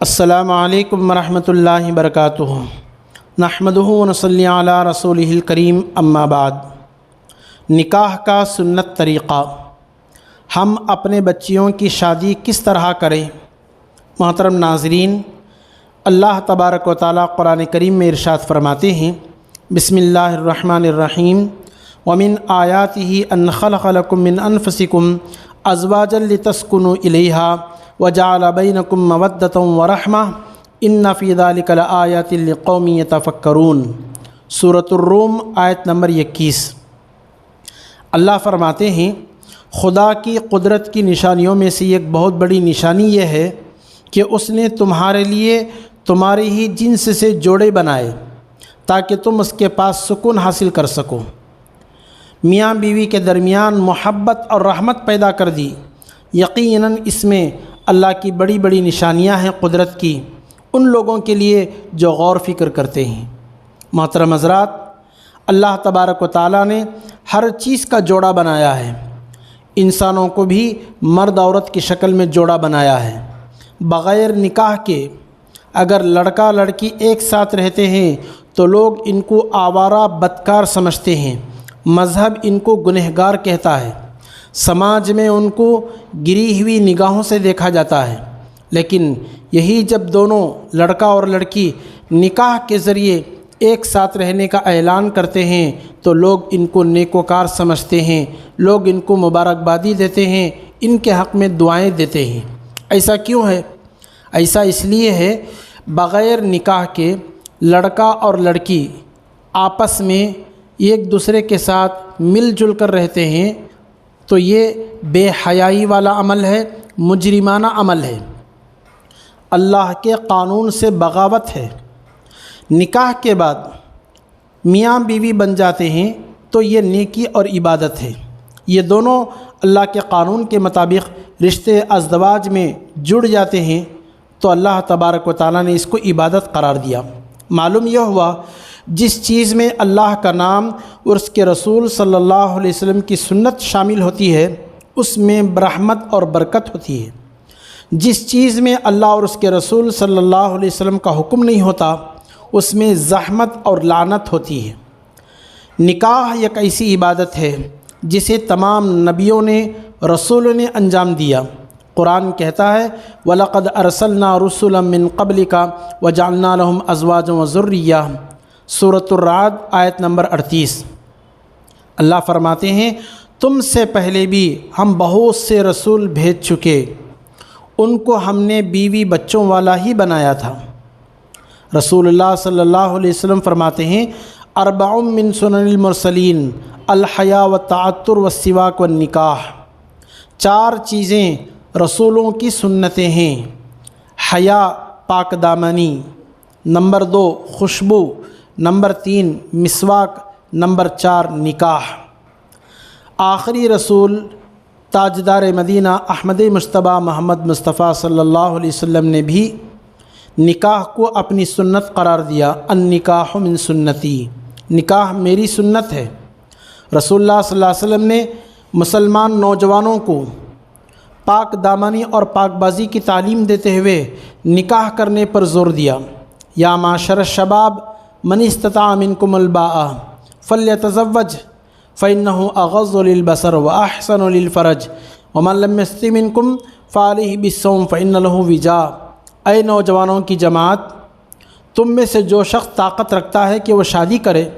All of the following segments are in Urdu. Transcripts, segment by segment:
السلام علیکم ورحمۃ اللہ وبرکاتہ۔ نحمدہ ونصلی علی رسولہ الکریم، اما بعد۔ نکاح کا سنت طریقہ، ہم اپنے بچیوں کی شادی کس طرح کریں؟ محترم ناظرین، اللہ تبارک و تعالیٰ قرآن کریم میں ارشاد فرماتے ہیں، بسم اللہ الرحمن الرحیم، ومن آیاتہ ان خلق لکم من انفسکم ازواجا لتسکنوا الیہا وجعل بینکم مودۃ ورحمہ ان فی ذلک لآیات لقوم یتفکرون۔ سورۃ الروم آیت نمبر 21۔ اللہ فرماتے ہیں، خدا کی قدرت کی نشانیوں میں سے ایک بہت بڑی نشانی یہ ہے کہ اس نے تمہارے لیے تمہاری ہی جنس سے جوڑے بنائے تاکہ تم اس کے پاس سکون حاصل کر سکو۔ میاں بیوی کے درمیان محبت اور رحمت پیدا کر دی۔ یقیناً اس میں اللہ کی بڑی بڑی نشانیاں ہیں قدرت کی ان لوگوں کے لیے جو غور فکر کرتے ہیں۔ محترم حضرات، اللہ تبارک و تعالیٰ نے ہر چیز کا جوڑا بنایا ہے۔ انسانوں کو بھی مرد عورت کی شکل میں جوڑا بنایا ہے۔ بغیر نکاح کے اگر لڑکا لڑکی ایک ساتھ رہتے ہیں تو لوگ ان کو آوارہ بدکار سمجھتے ہیں، مذہب ان کو گنہگار کہتا ہے، سماج میں ان کو گری ہوئی نگاہوں سے دیکھا جاتا ہے۔ لیکن یہی جب دونوں لڑکا اور لڑکی نکاح کے ذریعے ایک ساتھ رہنے کا اعلان کرتے ہیں تو لوگ ان کو نیکوکار سمجھتے ہیں، لوگ ان کو مبارکبادی دیتے ہیں، ان کے حق میں دعائیں دیتے ہیں۔ ایسا کیوں ہے؟ ایسا اس لیے ہے، بغیر نکاح کے لڑکا اور لڑکی آپس میں ایک دوسرے کے ساتھ مل جل کر رہتے ہیں تو یہ بے حیائی والا عمل ہے، مجرمانہ عمل ہے، اللہ کے قانون سے بغاوت ہے۔ نکاح کے بعد میاں بیوی بن جاتے ہیں تو یہ نیکی اور عبادت ہے۔ یہ دونوں اللہ کے قانون کے مطابق رشتے ازدواج میں جڑ جاتے ہیں تو اللہ تبارک و تعالیٰ نے اس کو عبادت قرار دیا۔ معلوم یہ ہوا، جس چیز میں اللہ کا نام اور اس کے رسول صلی اللہ علیہ وسلم کی سنت شامل ہوتی ہے اس میں رحمت اور برکت ہوتی ہے۔ جس چیز میں اللہ اور اس کے رسول صلی اللہ علیہ وسلم کا حکم نہیں ہوتا اس میں زحمت اور لعنت ہوتی ہے۔ نکاح ایک ایسی عبادت ہے جسے تمام نبیوں نے، رسولوں نے انجام دیا۔ قرآن کہتا ہے، وَلَقَدْ أَرْسَلْنَا رُسُلًا مِّن قَبْلِكَ وَجَعَلْنَا لَهُمْ أَزْوَاجًا وَذُرِّيَّةً۔ سورۃ الرعد آیت نمبر 38۔ اللہ فرماتے ہیں، تم سے پہلے بھی ہم بہت سے رسول بھیج چکے، ان کو ہم نے بیوی بچوں والا ہی بنایا تھا۔ رسول اللہ صلی اللہ علیہ وسلم فرماتے ہیں، اربع من سنن المرسلین الحیا والتعطر والسواک والنکاح۔ 4 چیزیں رسولوں کی سنتیں ہیں: حیا، پاک دامنی، نمبر 2 خوشبو، نمبر 3 مسواک، نمبر 4 نکاح۔ آخری رسول تاجدار مدینہ احمد مجتبیٰ محمد مصطفیٰ صلی اللہ علیہ وسلم نے بھی نکاح کو اپنی سنت قرار دیا۔ النکاح من سنتی، نکاح میری سنت ہے۔ رسول اللہ صلی اللہ علیہ وسلم نے مسلمان نوجوانوں کو پاک دامنی اور پاک بازی کی تعلیم دیتے ہوئے نکاح کرنے پر زور دیا۔ یا معاشر الشباب من استطاع منکم الباء فلیتزوج فإنہ اغض للبصر واحسن للفرج ومن لم یستطع منکم فعلیہ بالصوم فإن لہ وجاء۔ اے نوجوانوں کی جماعت، تم میں سے جو شخص طاقت رکھتا ہے کہ وہ شادی کرے،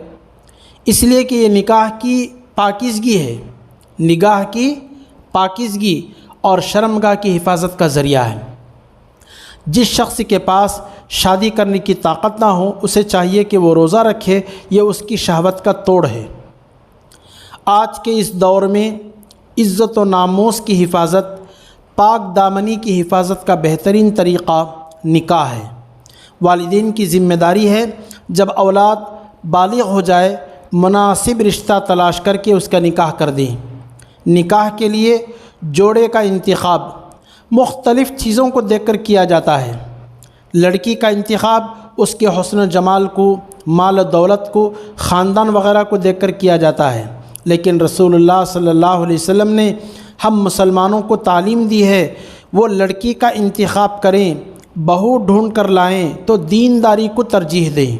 اس لیے کہ یہ نکاح کی پاکیزگی ہے، نگاہ کی پاکیزگی اور شرمگاہ کی حفاظت کا ذریعہ ہے۔ جس شخص کے پاس شادی کرنے کی طاقت نہ ہو اسے چاہیے کہ وہ روزہ رکھے، یہ اس کی شہوت کا توڑ ہے۔ آج کے اس دور میں عزت و ناموس کی حفاظت، پاک دامنی کی حفاظت کا بہترین طریقہ نکاح ہے۔ والدین کی ذمہ داری ہے جب اولاد بالغ ہو جائے مناسب رشتہ تلاش کر کے اس کا نکاح کر دیں۔ نکاح کے لیے جوڑے کا انتخاب مختلف چیزوں کو دیکھ کر کیا جاتا ہے۔ لڑکی کا انتخاب اس کے حسن و جمال کو، مال و دولت کو، خاندان وغیرہ کو دیکھ کر کیا جاتا ہے، لیکن رسول اللہ صلی اللہ علیہ وسلم نے ہم مسلمانوں کو تعلیم دی ہے وہ لڑکی کا انتخاب کریں بہو ڈھونڈ کر لائیں تو دینداری کو ترجیح دیں۔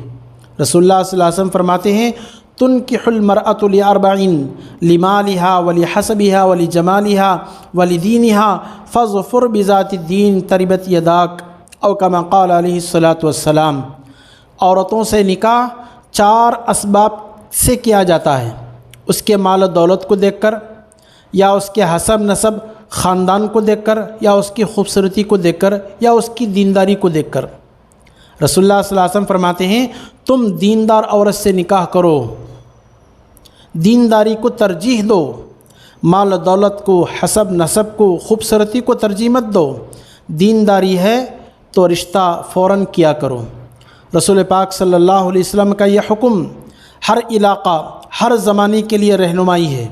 رسول اللہ صلی اللہ علیہ وسلم فرماتے ہیں تنکح المرأة لأربعین لمالها ولحسبها ولجمالها ولدینها فاظفر بذات الدین تربت یداک او کما قال علیہ الصلاۃ والسلام۔ عورتوں سے نکاح 4 اسباب سے کیا جاتا ہے، اس کے مال و دولت کو دیکھ کر، یا اس کے حسب نسب خاندان کو دیکھ کر، یا اس کی خوبصورتی کو دیکھ کر، یا اس کی دینداری کو دیکھ کر۔ رسول اللہ صلی اللہ علیہ وسلم فرماتے ہیں تم دیندار عورت سے نکاح کرو، دینداری کو ترجیح دو، مال و دولت کو، حسب نسب کو، خوبصورتی کو ترجیح مت دو، دینداری ہے تو رشتہ فوراً کیا کرو۔ رسول پاک صلی اللہ علیہ وسلم کا یہ حکم ہر علاقہ، ہر زمانے کے لیے رہنمائی ہے۔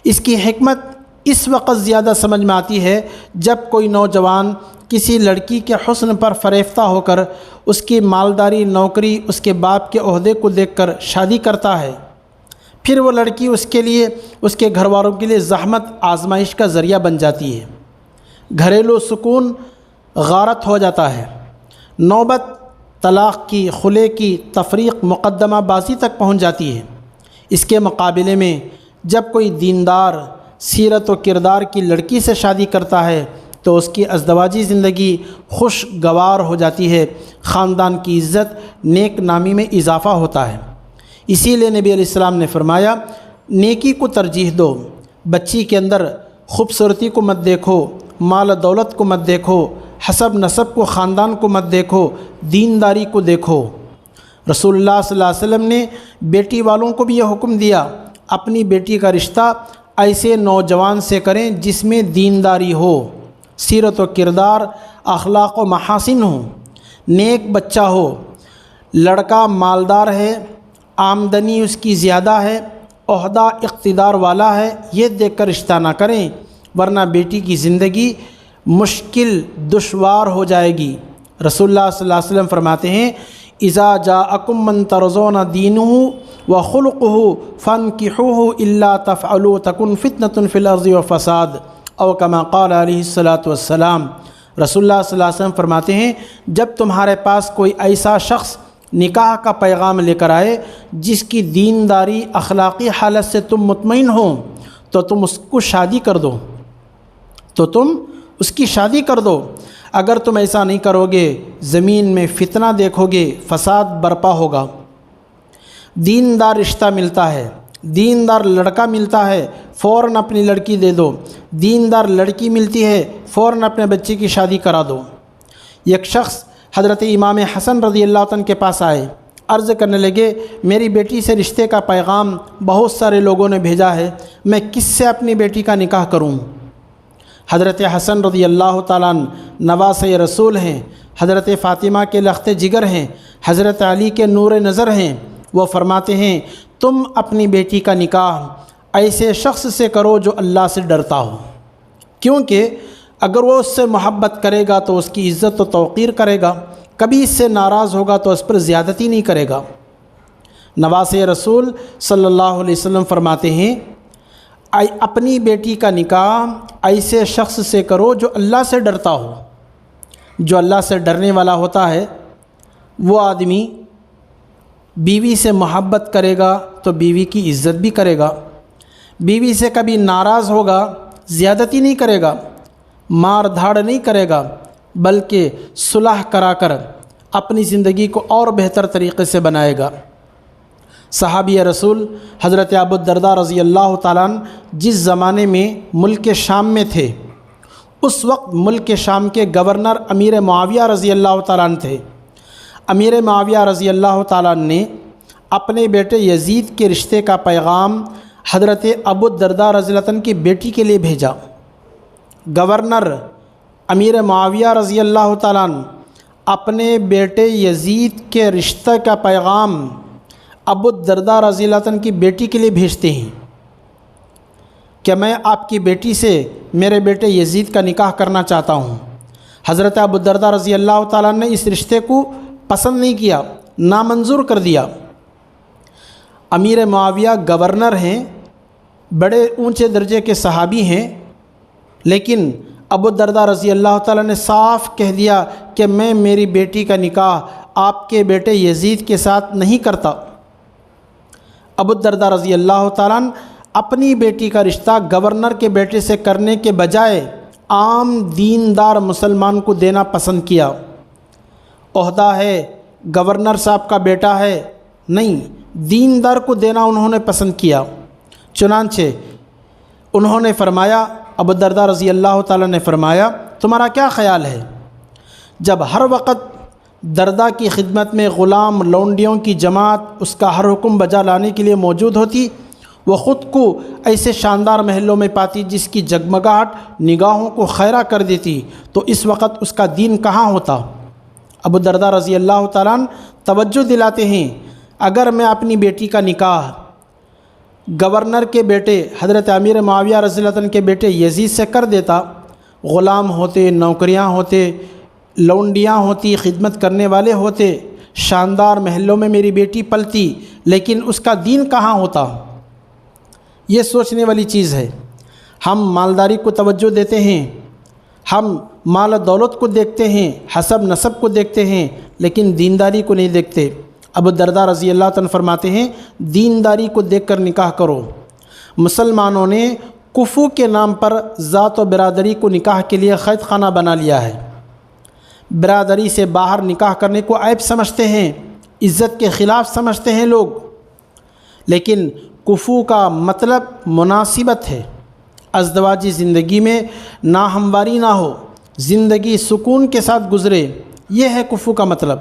اس کی حکمت اس وقت زیادہ سمجھ میں آتی ہے جب کوئی نوجوان کسی لڑکی کے حسن پر فریفتہ ہو کر اس کی مالداری، نوکری، اس کے باپ کے عہدے کو دیکھ کر شادی کرتا ہے، پھر وہ لڑکی اس کے لیے، اس کے گھر والوں کے لیے زحمت، آزمائش کا ذریعہ بن جاتی ہے، گھریلو سکون غارت ہو جاتا ہے، نوبت طلاق کی، خلع کی، تفریق، مقدمہ بازی تک پہنچ جاتی ہے۔ اس کے مقابلے میں جب کوئی دیندار، سیرت و کردار کی لڑکی سے شادی کرتا ہے تو اس کی ازدواجی زندگی خوشگوار ہو جاتی ہے، خاندان کی عزت، نیک نامی میں اضافہ ہوتا ہے۔ اسی لیے نبی علیہ السلام نے فرمایا نیکی کو ترجیح دو، بچی کے اندر خوبصورتی کو مت دیکھو، مال و دولت کو مت دیکھو، حسب نسب کو، خاندان کو مت دیکھو، دینداری کو دیکھو۔ رسول اللہ صلی اللہ علیہ وسلم نے بیٹی والوں کو بھی یہ حکم دیا اپنی بیٹی کا رشتہ ایسے نوجوان سے کریں جس میں دینداری ہو، سیرت و کردار، اخلاق و محاسن ہوں، نیک بچہ ہو، لڑکا مالدار ہے، آمدنی اس کی زیادہ ہے، عہدہ اقتدار والا ہے، یہ دیکھ کر رشتہ نہ کریں ورنہ بیٹی کی زندگی مشکل، دشوار ہو جائے گی۔ رسول اللہ صلی اللہ علیہ وسلم فرماتے ہیں اذا جاءکم من ترضون دینہ وخلقہ فانکحوہ الا تفعلوا تکن فتنۃ فی الارض وفساد او کما قال علیہ الصلاۃ والسلام۔ رسول اللہ صلی اللہ علیہ وسلم فرماتے ہیں جب تمہارے پاس کوئی ایسا شخص نکاح کا پیغام لے کر آئے جس کی دینداری، اخلاقی حالت سے تم مطمئن ہو تو تم اس کو شادی کر دو، اس کی شادی کر دو۔ اگر تم ایسا نہیں کرو گے زمین میں فتنہ دیکھو گے، فساد برپا ہوگا۔ دیندار رشتہ ملتا ہے، دیندار لڑکا ملتا ہے، فوراً اپنی لڑکی دے دو، دیندار لڑکی ملتی ہے، فوراً اپنے بچے کی شادی کرا دو۔ ایک شخص حضرت امام حسن رضی اللہ عنہ کے پاس آئے، عرض کرنے لگے میری بیٹی سے رشتے کا پیغام بہت سارے لوگوں نے بھیجا ہے، میں کس سے اپنی بیٹی کا نکاح کروں؟ حضرت حسن رضی اللہ تعالیٰ نواسۂ رسول ہیں، حضرت فاطمہ کے لخت جگر ہیں، حضرت علی کے نور نظر ہیں۔ وہ فرماتے ہیں تم اپنی بیٹی کا نکاح ایسے شخص سے کرو جو اللہ سے ڈرتا ہو، کیونکہ اگر وہ اس سے محبت کرے گا تو اس کی عزت و توقیر کرے گا، کبھی اس سے ناراض ہوگا تو اس پر زیادتی نہیں کرے گا۔ نواسۂ رسول صلی اللہ علیہ وسلم فرماتے ہیں اپنی بیٹی کا نکاح ایسے شخص سے کرو جو اللہ سے ڈرتا ہو۔ جو اللہ سے ڈرنے والا ہوتا ہے وہ آدمی بیوی سے محبت کرے گا تو بیوی کی عزت بھی کرے گا، بیوی سے کبھی ناراض ہوگا، زیادتی نہیں کرے گا، مار دھاڑ نہیں کرے گا، بلکہ صلح کرا کر اپنی زندگی کو اور بہتر طریقے سے بنائے گا۔ صحابی رسول حضرت ابو الدرداء رضی اللہ تعالیٰ عنہ جس زمانے میں ملک شام میں تھے، اس وقت ملک شام کے گورنر امیر معاویہ رضی اللہ تعالیٰ عنہ تھے۔ امیر معاویہ رضی اللہ تعالیٰ عنہ نے اپنے بیٹے یزید کے رشتے کا پیغام حضرت ابو الدرداء رضی اللہ عنہ کی بیٹی کے لیے بھیجا۔ گورنر امیر معاویہ رضی اللہ تعالیٰ عنہ اپنے بیٹے یزید کے رشتہ کا پیغام ابو الدرداء رضی اللہ عنہ کی بیٹی کے لیے بھیجتے ہیں کہ میں آپ کی بیٹی سے میرے بیٹے یزید کا نکاح کرنا چاہتا ہوں۔ حضرت ابو الدرداء رضی اللہ تعالیٰ عنہ نے اس رشتے کو پسند نہیں کیا، نامنظور کر دیا۔ امیر معاویہ گورنر ہیں، بڑے اونچے درجے کے صحابی ہیں، لیکن ابو الدرداء رضی اللہ تعالیٰ نے صاف کہہ دیا کہ میں میری بیٹی کا نکاح آپ کے بیٹے یزید کے ساتھ نہیں کرتا۔ ابو الدرداء رضی اللہ تعالیٰ اپنی بیٹی کا رشتہ گورنر کے بیٹے سے کرنے کے بجائے عام دیندار مسلمان کو دینا پسند کیا۔ عہدہ ہے، گورنر صاحب کا بیٹا ہے، نہیں، دیندار کو دینا انہوں نے پسند کیا۔ چنانچہ انہوں نے فرمایا، ابو الدرداء رضی اللہ تعالیٰ نے فرمایا، تمہارا کیا خیال ہے جب ہر وقت دردہ کی خدمت میں غلام لونڈیوں کی جماعت اس کا ہر حکم بجا لانے کے لیے موجود ہوتی، وہ خود کو ایسے شاندار محلوں میں پاتی جس کی جگمگاہٹ نگاہوں کو خیرہ کر دیتی، تو اس وقت اس کا دین کہاں ہوتا؟ ابو الدرداء رضی اللہ تعالیٰ توجہ دلاتے ہیں، اگر میں اپنی بیٹی کا نکاح گورنر کے بیٹے حضرت امیر معاویہ رضی اللہ عنہ کے بیٹے یزید سے کر دیتا، غلام ہوتے، نوکریاں ہوتے، لونڈیاں ہوتی، خدمت کرنے والے ہوتے، شاندار محلوں میں میری بیٹی پلتی، لیکن اس کا دین کہاں ہوتا؟ یہ سوچنے والی چیز ہے۔ ہم مالداری کو توجہ دیتے ہیں، ہم مال و دولت کو دیکھتے ہیں، حسب نسب کو دیکھتے ہیں، لیکن دینداری کو نہیں دیکھتے۔ ابو الدرداء رضی اللہ عنہ فرماتے ہیں، دینداری کو دیکھ کر نکاح کرو۔ مسلمانوں نے کفو کے نام پر ذات و برادری کو نکاح کے لیے قید خانہ بنا لیا ہے۔ برادری سے باہر نکاح کرنے کو عیب سمجھتے ہیں، عزت کے خلاف سمجھتے ہیں لوگ، لیکن کفو کا مطلب مناسبت ہے۔ ازدواجی زندگی میں ناہمواری نہ ہو، زندگی سکون کے ساتھ گزرے، یہ ہے کفو کا مطلب۔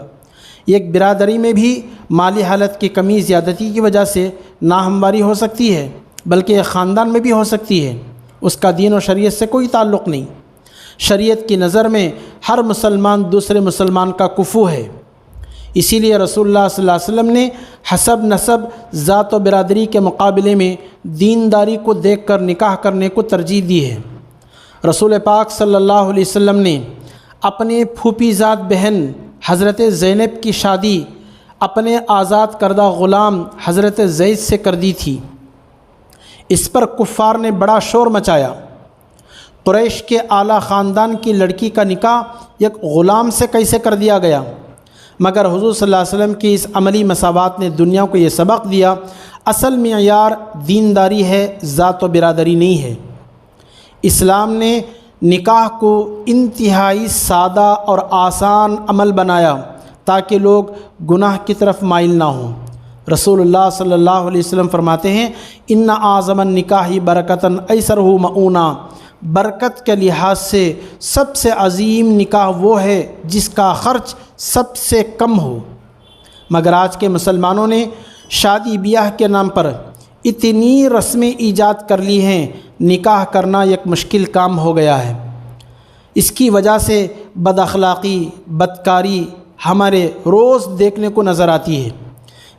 ایک برادری میں بھی مالی حالت کی کمی زیادتی کی وجہ سے ناہمواری ہو سکتی ہے، بلکہ ایک خاندان میں بھی ہو سکتی ہے، اس کا دین و شریعت سے کوئی تعلق نہیں۔ شریعت کی نظر میں ہر مسلمان دوسرے مسلمان کا کفو ہے، اسی لیے رسول اللہ صلی اللہ علیہ وسلم نے حسب نسب، ذات و برادری کے مقابلے میں دینداری کو دیکھ کر نکاح کرنے کو ترجیح دی ہے۔ رسول پاک صلی اللہ علیہ وسلم نے اپنے پھوپھی زاد بہن حضرت زینب کی شادی اپنے آزاد کردہ غلام حضرت زید سے کر دی تھی۔ اس پر کفار نے بڑا شور مچایا۔ قریش کے اعلیٰ خاندان کی لڑکی کا نکاح ایک غلام سے کیسے کر دیا گیا؟ مگر حضور صلی اللہ علیہ وسلم کی اس عملی مساوات نے دنیا کو یہ سبق دیا، اصل معیار دینداری ہے، ذات و برادری نہیں ہے۔ اسلام نے نکاح کو انتہائی سادہ اور آسان عمل بنایا تاکہ لوگ گناہ کی طرف مائل نہ ہوں۔ رسول اللہ صلی اللہ علیہ وسلم فرماتے ہیں، ان اعظم النکاح برکتاً ایسرہ مؤونہ، برکت کے لحاظ سے سب سے عظیم نکاح وہ ہے جس کا خرچ سب سے کم ہو۔ مگر آج کے مسلمانوں نے شادی بیاہ کے نام پر اتنی رسمیں ایجاد کر لی ہیں، نکاح کرنا ایک مشکل کام ہو گیا ہے۔ اس کی وجہ سے بد اخلاقی، بدکاری ہمارے روز دیکھنے کو نظر آتی ہے۔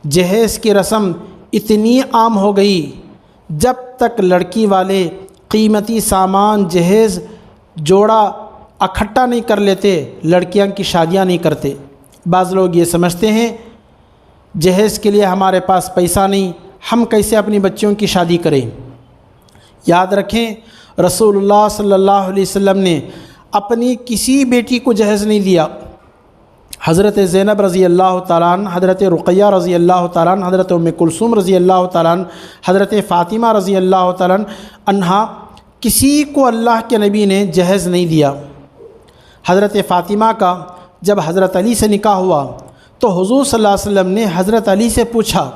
جہیز کی رسم اتنی عام ہو گئی، جب تک لڑکی والے قیمتی سامان جہیز جوڑا اکٹھا نہیں کر لیتے، لڑکیاں کی شادیاں نہیں کرتے۔ بعض لوگ یہ سمجھتے ہیں جہیز کے لیے ہمارے پاس پیسہ نہیں، ہم کیسے اپنی بچیوں کی شادی کریں؟ یاد رکھیں، رسول اللہ صلی اللہ علیہ وسلم نے اپنی کسی بیٹی کو جہیز نہیں دیا۔ حضرت زینب رضی اللہ تعالیٰ عنہ، حضرت رقیہ رضی اللہ تعالیٰ عنہ، حضرت ام کلثوم رضی اللہ تعالیٰ عنہ، حضرت فاطمہ رضی اللہ تعالیٰ عنہا، کسی کو اللہ کے نبی نے جہیز نہیں دیا۔ حضرت فاطمہ کا جب حضرت علی سے نکاح ہوا تو حضور صلی اللہ علیہ وسلم نے حضرت علی سے پوچھا،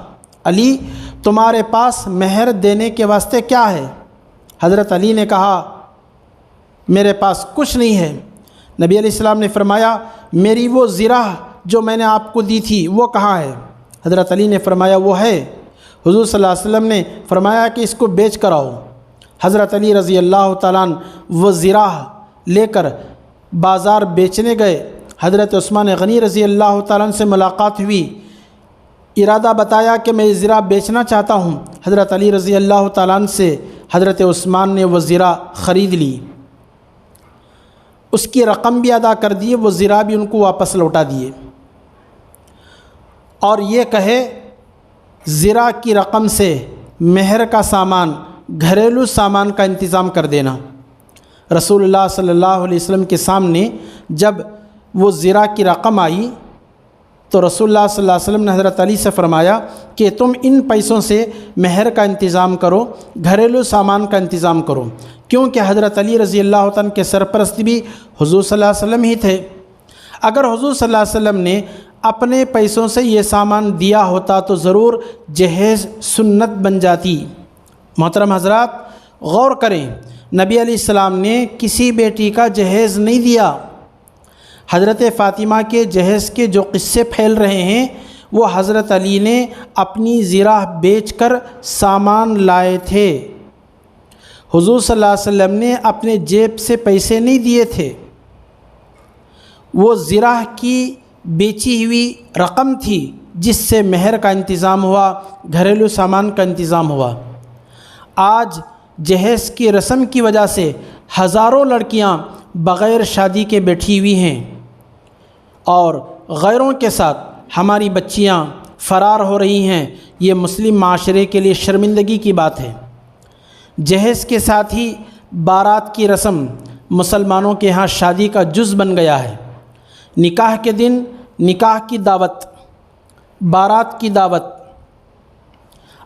علی تمہارے پاس مہر دینے کے واسطے کیا ہے؟ حضرت علی نے کہا، میرے پاس کچھ نہیں ہے۔ نبی علیہ السلام نے فرمایا، میری وہ زرہ جو میں نے آپ کو دی تھی وہ کہاں ہے؟ حضرت علی نے فرمایا، وہ ہے۔ حضور صلی اللہ علیہ وسلم نے فرمایا کہ اس کو بیچ کر آؤ۔ حضرت علی رضی اللہ تعالیٰ عنہ وہ زرہ لے کر بازار بیچنے گئے۔ حضرت عثمان غنی رضی اللہ تعالیٰ عنہ سے ملاقات ہوئی، ارادہ بتایا کہ میں یہ زرہ بیچنا چاہتا ہوں۔ حضرت علی رضی اللہ تعالیٰ عنہ سے حضرت عثمان نے وہ زرہ خرید لی، اس کی رقم بھی ادا کر دی، وہ زرہ بھی ان کو واپس لوٹا دیے، اور یہ کہے زرہ کی رقم سے مہر کا سامان، گھریلو سامان کا انتظام کر دینا۔ رسول اللہ صلی اللہ علیہ وسلم کے سامنے جب وہ زرا کی رقم آئی تو رسول اللہ صلی اللہ علیہ وسلم نے حضرت علی سے فرمایا کہ تم ان پیسوں سے مہر کا انتظام کرو، گھریلو سامان کا انتظام کرو، کیونکہ حضرت علی رضی اللہ عنہ کے سرپرست بھی حضور صلی اللہ علیہ وسلم ہی تھے۔ اگر حضور صلی اللہ علیہ وسلم نے اپنے پیسوں سے یہ سامان دیا ہوتا تو ضرور جہیز سنت بن جاتی۔ محترم حضرات، غور کریں، نبی علیہ السلام نے کسی بیٹی کا جہیز نہیں دیا۔ حضرت فاطمہ کے جہیز کے جو قصے پھیل رہے ہیں وہ حضرت علی نے اپنی زرہ بیچ کر سامان لائے تھے۔ حضور صلی اللہ علیہ وسلم نے اپنے جیب سے پیسے نہیں دیے تھے، وہ زرہ کی بیچی ہوئی رقم تھی جس سے مہر کا انتظام ہوا، گھریلو سامان کا انتظام ہوا۔ آج جہیز کی رسم کی وجہ سے ہزاروں لڑکیاں بغیر شادی کے بیٹھی ہوئی ہیں اور غیروں کے ساتھ ہماری بچیاں فرار ہو رہی ہیں۔ یہ مسلم معاشرے کے لیے شرمندگی کی بات ہے۔ جہیز کے ساتھ ہی بارات کی رسم مسلمانوں کے ہاں شادی کا جز بن گیا ہے۔ نکاح کے دن نکاح کی دعوت، بارات کی دعوت،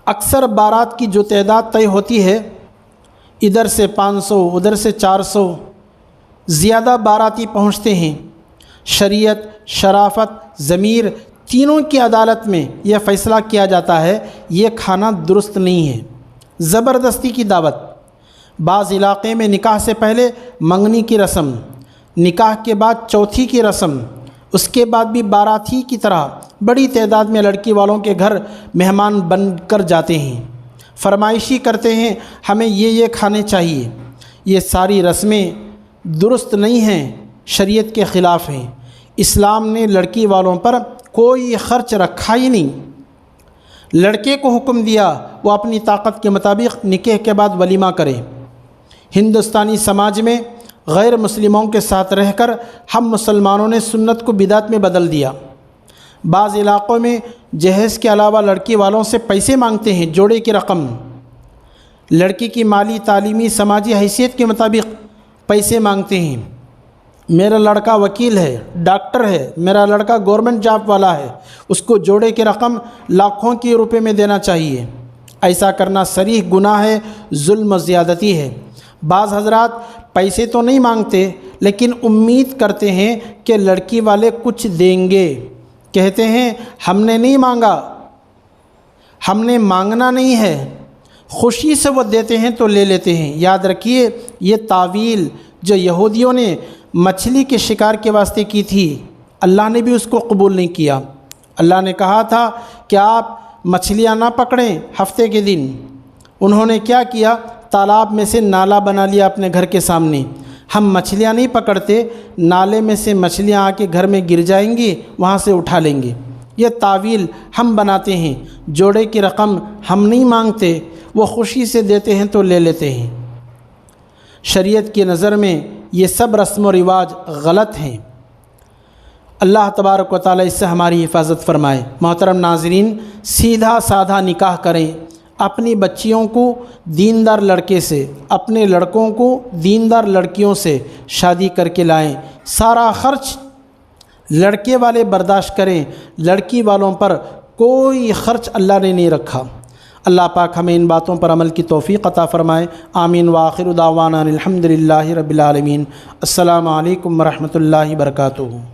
اکثر بارات کی جو تعداد طے ہوتی ہے، ادھر سے 500 ادھر سے 400 زیادہ باراتی پہنچتے ہیں۔ شریعت، شرافت، ضمیر تینوں کی عدالت میں یہ فیصلہ کیا جاتا ہے یہ کھانا درست نہیں ہے۔ زبردستی کی دعوت، بعض علاقے میں نکاح سے پہلے منگنی کی رسم، نکاح کے بعد چوتھی کی رسم، اس کے بعد بھی باراتی کی طرح بڑی تعداد میں لڑکی والوں کے گھر مہمان بن کر جاتے ہیں، فرمائشی کرتے ہیں ہمیں یہ کھانے چاہیے۔ یہ ساری رسمیں درست نہیں ہیں، شریعت کے خلاف ہیں۔ اسلام نے لڑکی والوں پر کوئی خرچ رکھا ہی نہیں۔ لڑکے کو حکم دیا وہ اپنی طاقت کے مطابق نکاح کے بعد ولیمہ کرے۔ ہندوستانی سماج میں غیر مسلموں کے ساتھ رہ کر ہم مسلمانوں نے سنت کو بدعت میں بدل دیا۔ بعض علاقوں میں جہیز کے علاوہ لڑکی والوں سے پیسے مانگتے ہیں، جوڑے کی رقم، لڑکی کی مالی، تعلیمی، سماجی حیثیت کے مطابق پیسے مانگتے ہیں۔ میرا لڑکا وکیل ہے، ڈاکٹر ہے، میرا لڑکا گورنمنٹ جاب والا ہے، اس کو جوڑے کی رقم لاکھوں کی روپے میں دینا چاہیے۔ ایسا کرنا صریح گناہ ہے، ظلم و زیادتی ہے۔ بعض حضرات پیسے تو نہیں مانگتے لیکن امید کرتے ہیں کہ لڑکی والے کچھ دیں گے، کہتے ہیں ہم نے نہیں مانگا، ہم نے مانگنا نہیں ہے، خوشی سے وہ دیتے ہیں تو لے لیتے ہیں۔ یاد رکھیے یہ تعویل جو یہودیوں نے مچھلی کے شکار کے واسطے کی تھی، اللہ نے بھی اس کو قبول نہیں کیا۔ اللہ نے کہا تھا کہ آپ مچھلیاں نہ پکڑیں ہفتے کے دن، انہوں نے کیا کیا؟ تالاب میں سے نالا بنا لیا اپنے گھر کے سامنے۔ ہم مچھلیاں نہیں پکڑتے، نالے میں سے مچھلیاں آ کے گھر میں گر جائیں گی، وہاں سے اٹھا لیں گے۔ یہ تعویل ہم بناتے ہیں، جوڑے کی رقم ہم نہیں مانگتے، وہ خوشی سے دیتے ہیں تو لے لیتے ہیں۔ شریعت کی نظر میں یہ سب رسم و رواج غلط ہیں۔ اللہ تبارک و تعالیٰ اس سے ہماری حفاظت فرمائے۔ محترم ناظرین، سیدھا سادھا نکاح کریں، اپنی بچیوں کو دیندار لڑکے سے، اپنے لڑکوں کو دیندار لڑکیوں سے شادی کر کے لائیں۔ سارا خرچ لڑکے والے برداشت کریں، لڑکی والوں پر کوئی خرچ اللہ نے نہیں رکھا۔ اللہ پاک ہمیں ان باتوں پر عمل کی توفیق عطا فرمائے۔ آمین وآخر دعوانا الحمدللہ رب العالمین۔ السلام علیکم ورحمۃ اللہ وبرکاتہ۔